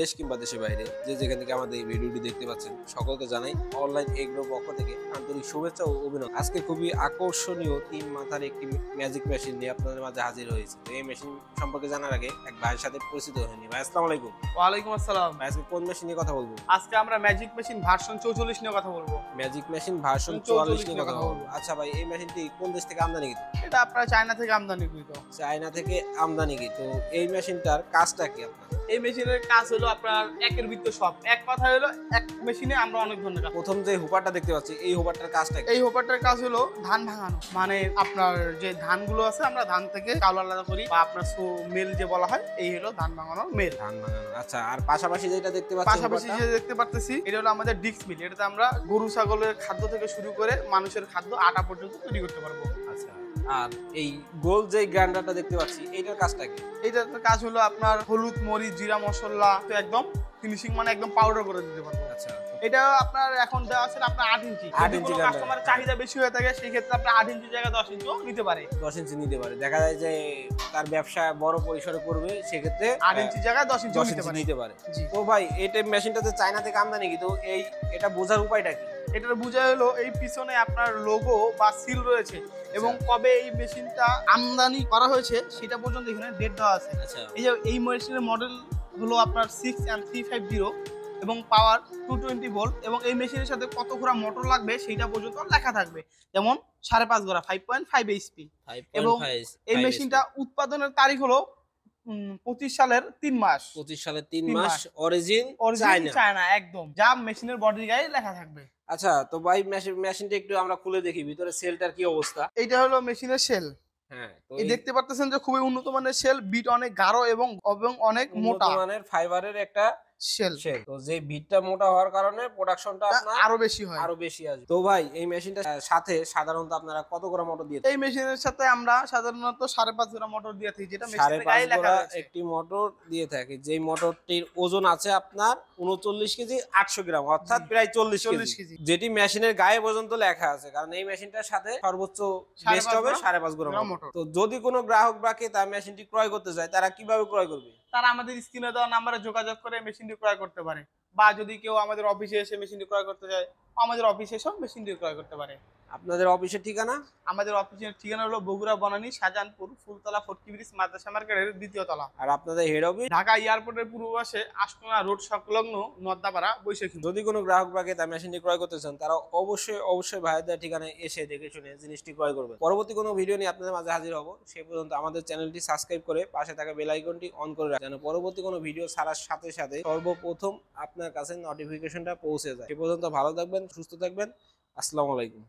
দেশ কিংবা দেশের বাইরে যে যেখান থেকে আমাদের এই ভিডিওটি দেখতে পাচ্ছেন সকলকে জানাই অনলাইন এগ্রো পক্ষ থেকে আন্তরিক শুভেচ্ছা ও অভিনন্দন। আজকে খুবই আকর্ষণীয় 3 মাথার একটি ম্যাজিক মেশিন নিয়ে আপনাদের মাঝে হাজির হয়েছে। তো এই মেশিন সম্পর্কে জানার আগে এক ভাইয়ের সাথে পরিচিত হয়ে নিই। ভাই আসসালামু আলাইকুম। ওয়ালাইকুম আসসালাম। ভাই আজকে কোন মেশিন নিয়ে কথা বলবো? আজকে আমরা ম্যাজিক মেশিন ভার্সন 44 নিয়ে কথা বলবো। ম্যাজিক মেশিন ভার্সন 44 নিয়ে কথা বলবো। আচ্ছা ভাই, এই মেশিনটি কোন দেশ থেকে আমদানিকৃত? এটা আপনার চায়না থেকে আমদানিকৃত। চায়না থেকে আমদানিকৃত। তো এই মেশিনটার কাজটা কি আপনার? এই মেশিনের কাজ হলো আপনার একের ভিতর সব। এক কথা হলো এক মেশিনে আমরা অনেক ধরনের কাজ। প্রথম যে হুপারটা দেখতে পাচ্ছি এই হুপারটার কাজটা কি? এই হোপারটার কাজ হলো ধান ভাঙানো। মানে আপনার যে ধানগুলো আছে আমরা ধান থেকে চাউল আলাদা করি বা আপনার মেল যে বলা হয়, এই হলো ধান ভাঙানোর মেল। ধান ভাঙানো। আচ্ছা, আর পাশাপাশি যেটা দেখতে পাচ্ছি পাশাপাশি যে দেখতে পারতেছি এটা হলো আমাদের ডিক্স মিল। এটাতে আমরা গরু ছাগলের খাদ্য থেকে শুরু করে মানুষের খাদ্য আটা পর্যন্ত তৈরি করতে পারবো। আচ্ছা, আর এই গোল যে গ্রাইন্ডারটা দেখতে পাচ্ছি এইটার কাজটা কি? এইটার কাজ হলো আপনার হলুদ, মরিচ, জিরা মশলা তো একদম ফিনিশিং, মানে একদম পাউডার করে দিতে পারবো। আচ্ছা, এটা আপনার এখন দেওয়া আছে আপনার 8 ইঞ্চি। 8 ইঞ্চি কাস্টমার চাহিদা বেশি হয়ে থাকে সেই ক্ষেত্রে আপনার 8 ইঞ্চি জায়গায় 10 ইঞ্চিও নিতে পারে। 10 ইঞ্চি নিতে পারে। দেখা যায় যে তার ব্যবসা বড় পরিসরে করবে, সেক্ষেত্রে 8 ইঞ্চি জায়গায় 10 ইঞ্চি নিতে পারে। জি। তো ভাই এটা মেশিনটাতে চায়না থেকে আমদানি কি? তো এটা বোঝার উপায়টা কি? এটার বোঝা হলো এই পিছনে আপনার লোগো বা সিল রয়েছে এবং কবে এই মেশিনটা আমদানি করা হয়েছে সেটা পর্যন্ত এখানে ডেট দেওয়া আছে। আচ্ছা, এই যে এই মেশিনের মডেল হলো আপনার 6M350 এবং পাওয়ার 220 ভোল্ট এবং এই মেশিনের সাথে কত ঘোড়া মোটর লাগবে সেটা পর্যন্ত লেখা থাকবে। যেমন 5.5 ঘোড়া 5.5 এইচপি। এবং এই মেশিনটা উৎপাদনের তারিখ হলো 25 সালের 3 মাস। 25 সালের 3 মাস। অরিজিন চায়না একদম, যা মেশিনের বডির গায়ে লেখা থাকবে। আচ্ছা, তো ভাই মেশিনটা একটু আমরা খুলে দেখি ভিতরে সেলটার কি অবস্থা। এইটা হলো মেশিনের সেল। হ্যাঁ, তো এই দেখতে পাচ্ছেন যে খুবই উন্নত মানের সেল, বিট অনেক গাঢ় এবং অনেক মোটা উন্নত মানের ফাইবারের একটা সেল। তো যে বিটটা মোটা হওয়ার কারণে প্রোডাকশনটা আপনার আরো বেশি হয়, আরো বেশি আসবে। তো ভাই এই মেশিনটার সাথে সাধারণত আপনারা কত গ্রাম মোটর দিয়ে? এই মেশিনের সাথে আমরা সাধারণত 5.5 গ্রাম মোটর দিয়ে থাকি, যেটা মেশিনের 5.5 গায়ে লেখা আছে। একটি মোটর দিয়ে থাকি, যেই মোটরটির ওজন আছে আপনার 39 কেজি 800 গ্রাম, অর্থাৎ প্রায় 40 কেজি, যেটি মেশিনের গায়ে পর্যন্ত লেখা আছে। কারণ এই মেশিনটার সাথে সর্বোচ্চ বেস্ট হবে 5.5 গ্রাম মোটর। তো যদি কোনো গ্রাহক বা ক্রেতা মেশিনটি ক্রয় করতে চায় তারা কিভাবে ক্রয় করবে? তারা আমাদের স্ক্রিনে দেওয়া নম্বরে যোগাযোগ করে মেশিনটি ক্রয় করতে পারে, বা যদি কেউ আমাদের অফিসে এসে মেশিনটি ক্রয় করতে চায় আমাদের অফিসে এসে মেশিনটি ক্রয় করতে পারে। আপনাদের অফিসের ঠিকানা? আমাদের অফিসের ঠিকানা হলো বগুড়া বনানী শাহজাহানপুর ফুলতলা ফটকি ব্রিজ মাদ্রাসা মার্কেটের 2য় তলা। আর আপনাদের হেড অফিস? ঢাকা এয়ারপোর্টের পূর্ব পাশে আশকোনা রোড সংলগ্ন নদ্দাপাড়া, বৈশাখী। যদি কোনো গ্রাহক বা ক্রেতা মেশিনটি ক্রয় করতে চান তারা অবশ্যই ভাইদের ঠিকানায় এসে দেখে শুনে জিনিসটি ক্রয় করবেন। পরবর্তী কোনো ভিডিও নিয়ে আপনাদের মাঝে হাজির হব। সেই পর্যন্ত আমাদের চ্যানেলটি সাবস্ক্রাইব করে পাশে থাকা বেল আইকনটি অন করে রাখবেন, যেন পরবর্তী কোনো ভিডিও ছাড়ার সাথে সাথে সর্বপ্রথম আপনার কাছে নোটিফিকেশনটা পৌঁছে যায়। সে পর্যন্ত ভালো থাকবেন, সুস্থ থাকবেন। আসসালামু আলাইকুম।